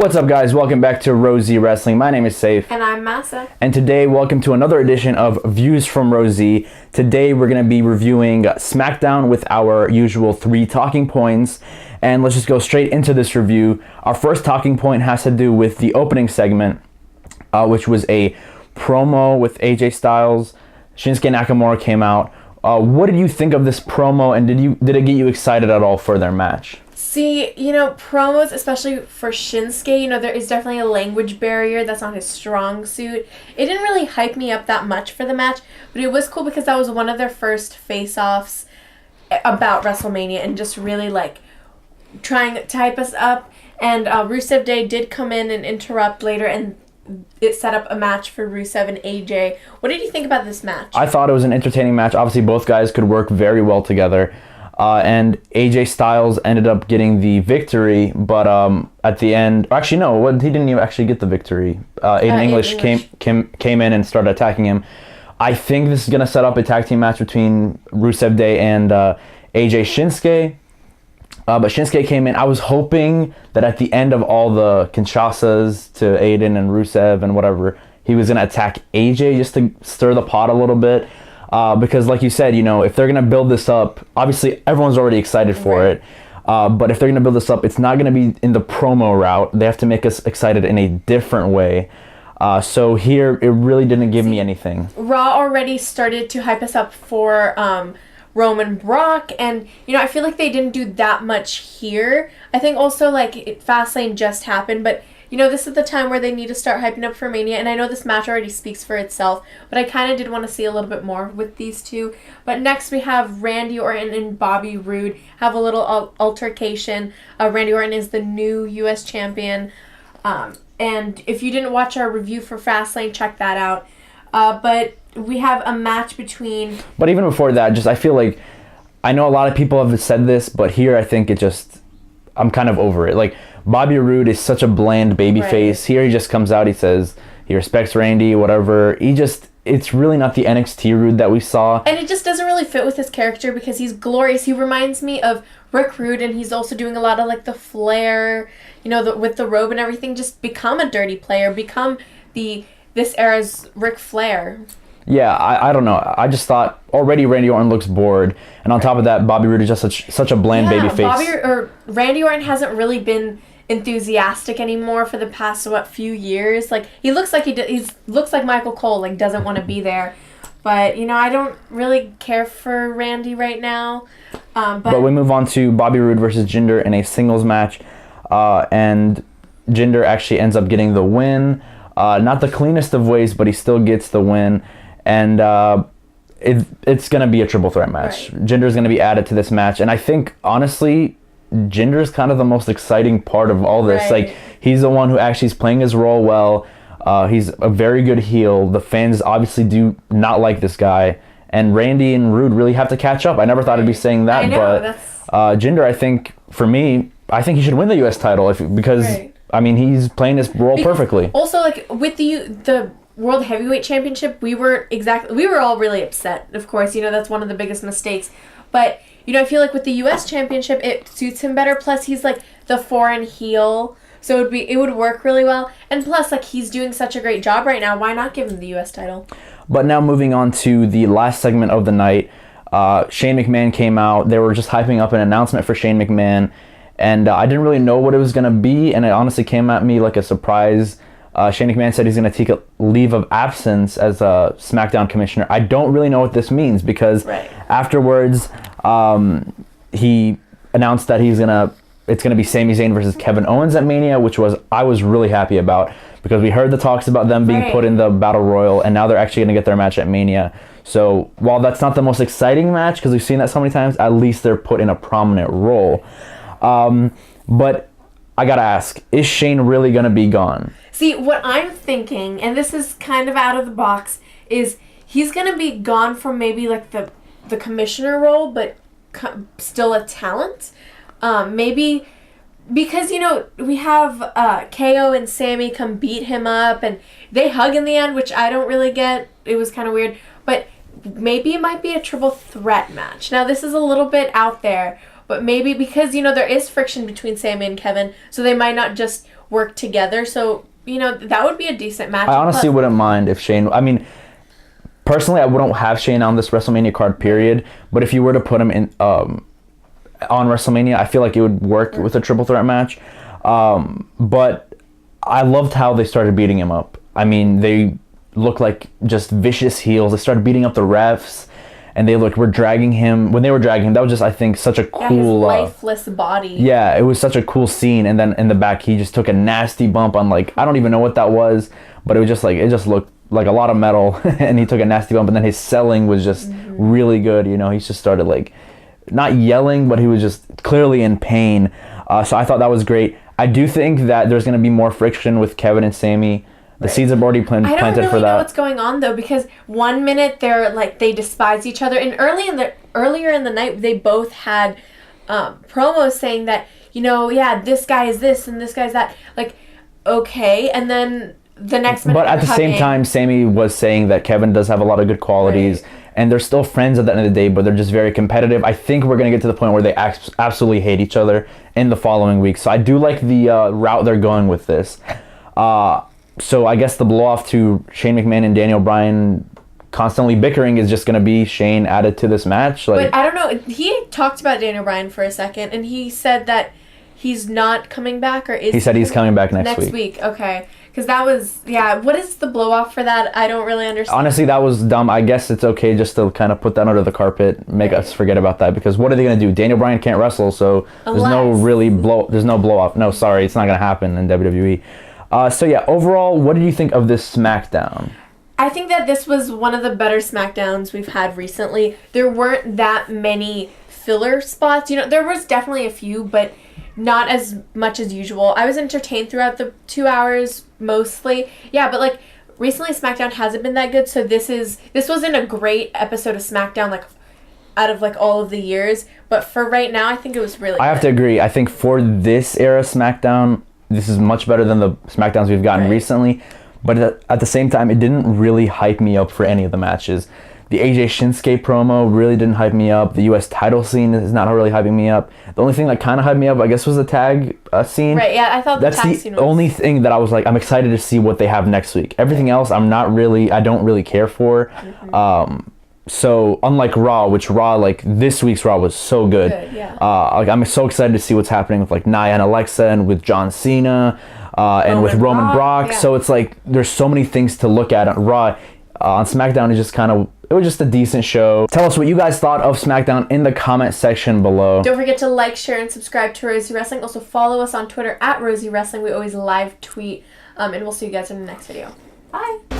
What's up, guys? Welcome back to Rosie Wrestling. My name is Saif. And I'm Massa. And today, welcome to another edition of Views from Rosie. Today, we're going to be reviewing Smackdown with our usual 3 talking points. And let's just go straight into this review. Our first talking point has to do with the opening segment, which was a promo with AJ Styles. Shinsuke Nakamura came out. What did you think of this promo, and did it get you excited at all for their match? See, promos, especially for Shinsuke, there is definitely a language barrier. That's not his strong suit. It didn't really hype me up that much for the match, but it was cool because that was one of their first face-offs about WrestleMania and just really, trying to hype us up. And Rusev Day did come in and interrupt later, and it set up a match for Rusev and AJ. What did you think about this match? I thought it was an entertaining match. Obviously, both guys could work very well together. And AJ Styles ended up getting the victory, but at the end, actually no, he didn't even actually get the victory. Aiden English came in and started attacking him. I think this is gonna set up a tag team match between Rusev Day and AJ Shinsuke. But Shinsuke came in. I was hoping that at the end of all the Kinshasas to Aiden and Rusev and whatever, he was gonna attack AJ just to stir the pot a little bit. Because like you said, if they're going to build this up, obviously everyone's already excited for it. But if they're going to build this up, it's not going to be in the promo route. They have to make us excited in a different way. So here, it really didn't give me anything. Raw already started to hype us up for Roman Brock. And, I feel like they didn't do that much here. I think also, Fastlane just happened. But this is the time where they need to start hyping up for Mania, and I know this match already speaks for itself, but I kind of did want to see a little bit more with these two. But next we have Randy Orton and Bobby Roode have a little altercation. Randy Orton is the new U.S. champion, and if you didn't watch our review for Fastlane, check that out. But we have a match between... But even before that, I feel like, I know a lot of people have said this, but here I think I'm kind of over it. Bobby Roode is such a bland babyface. Right. Here he just comes out, he says he respects Randy, whatever. It's really not the NXT Roode that we saw. And it just doesn't really fit with his character because he's glorious. He reminds me of Rick Rude, and he's also doing a lot of the flair, with the robe and everything. Just become a dirty player. Become this era's Ric Flair. Yeah, I don't know. I just thought already Randy Orton looks bored, and on top of that, Bobby Roode is just such a bland babyface. Randy Orton hasn't really been enthusiastic anymore for the past few years. He looks like he looks like Michael Cole, doesn't want to be there. But I don't really care for Randy right now. But we move on to Bobby Roode versus Jinder in a singles match, and Jinder actually ends up getting the win. Not the cleanest of ways, but he still gets the win. And it's going to be a triple threat match. Right. Jinder's going to be added to this match. And I think, honestly, Jinder's kind of the most exciting part of all this. Right. He's the one who actually is playing his role well. He's a very good heel. The fans obviously do not like this guy. And Randy and Roode really have to catch up. I never thought I'd be saying that. But Jinder, I think, for me, I think he should win the U.S. title because, he's playing his role perfectly. Also, with the World Heavyweight Championship, we were all really upset. Of course, that's one of the biggest mistakes. But, I feel like with the U.S. Championship, it suits him better. Plus, he's the foreign heel, so it would work really well. And plus, he's doing such a great job right now. Why not give him the U.S. title? But now moving on to the last segment of the night, Shane McMahon came out. They were just hyping up an announcement for Shane McMahon, and I didn't really know what it was going to be, and it honestly came at me like a surprise. Shane McMahon said he's going to take a leave of absence as a SmackDown commissioner. I don't really know what this means because afterwards he announced that it's going to be Sami Zayn versus Kevin Owens at Mania, which I was really happy about because we heard the talks about them being put in the Battle Royal, and now they're actually going to get their match at Mania. So while that's not the most exciting match because we've seen that so many times, at least they're put in a prominent role. But I got to ask, is Shane really going to be gone? See, what I'm thinking, and this is kind of out of the box, is he's going to be gone from maybe the commissioner role, but still a talent. Maybe because, we have KO and Sami come beat him up, and they hug in the end, which I don't really get. It was kind of weird. But maybe it might be a triple threat match. Now, this is a little bit out there, but maybe because, there is friction between Sami and Kevin, so they might not just work together. So, that would be a decent match. I honestly wouldn't mind if Shane... I mean, personally, I wouldn't have Shane on this WrestleMania card, period. But if you were to put him in on WrestleMania, I feel like it would work with a triple threat match. But I loved how they started beating him up. I mean, they looked like just vicious heels. They started beating up the refs. And were dragging him. When they were dragging him, that was just, I think, such a cool... his lifeless body. Yeah, it was such a cool scene. And then in the back, he just took a nasty bump on, I don't even know what that was. But it was just, it just looked like a lot of metal. And he took a nasty bump. And then his selling was just really good. He just started, not yelling, but he was just clearly in pain. So I thought that was great. I do think that there's going to be more friction with Kevin and Sami. The seeds have already planted for that. I don't really know what's going on though, because one minute they're they despise each other, and earlier in the night they both had promos saying that this guy is this and this guy's that. Okay, and then the next minute. But at the same time, Sami was saying that Kevin does have a lot of good qualities, and they're still friends at the end of the day, but they're just very competitive. I think we're gonna get to the point where they absolutely hate each other in the following week. So I do like the route they're going with this. So I guess the blow-off to Shane McMahon and Daniel Bryan constantly bickering is just going to be Shane added to this match. But I don't know. He talked about Daniel Bryan for a second, and he said that he's not coming back, or is he said he's coming back next week. Next week, okay. Because that was, what is the blow-off for that? I don't really understand. Honestly, that was dumb. I guess it's okay just to kind of put that under the carpet, make us forget about that, because what are they going to do? Daniel Bryan can't wrestle, so there's no blow-off. No, sorry, it's not going to happen in WWE. Overall, what did you think of this SmackDown? I think that this was one of the better SmackDowns we've had recently. There weren't that many filler spots. There was definitely a few, but not as much as usual. I was entertained throughout the 2 hours, mostly. Yeah, but, recently SmackDown hasn't been that good, so this wasn't a great episode of SmackDown, out of, all of the years. But for right now, I think it was really good. I have to agree. I think for this era SmackDown... This is much better than the SmackDowns we've gotten recently. But at the same time, it didn't really hype me up for any of the matches. The AJ Shinsuke promo really didn't hype me up. The US title scene is not really hyping me up. The only thing that kind of hyped me up, I guess, was the tag scene. Right, yeah, I thought the tag scene was... That's the only thing that I was I'm excited to see what they have next week. Everything else, I don't really care for. So, unlike Raw, which this week's Raw was so good. Yeah. I'm so excited to see what's happening with, Nia and Alexa and with John Cena and with Roman Brock. Yeah. So, it's there's so many things to look at on Raw. On SmackDown, it was just a decent show. Tell us what you guys thought of SmackDown in the comment section below. Don't forget to like, share, and subscribe to Rosie Wrestling. Also, follow us on Twitter @Rosie Wrestling. We always live tweet. And we'll see you guys in the next video. Bye!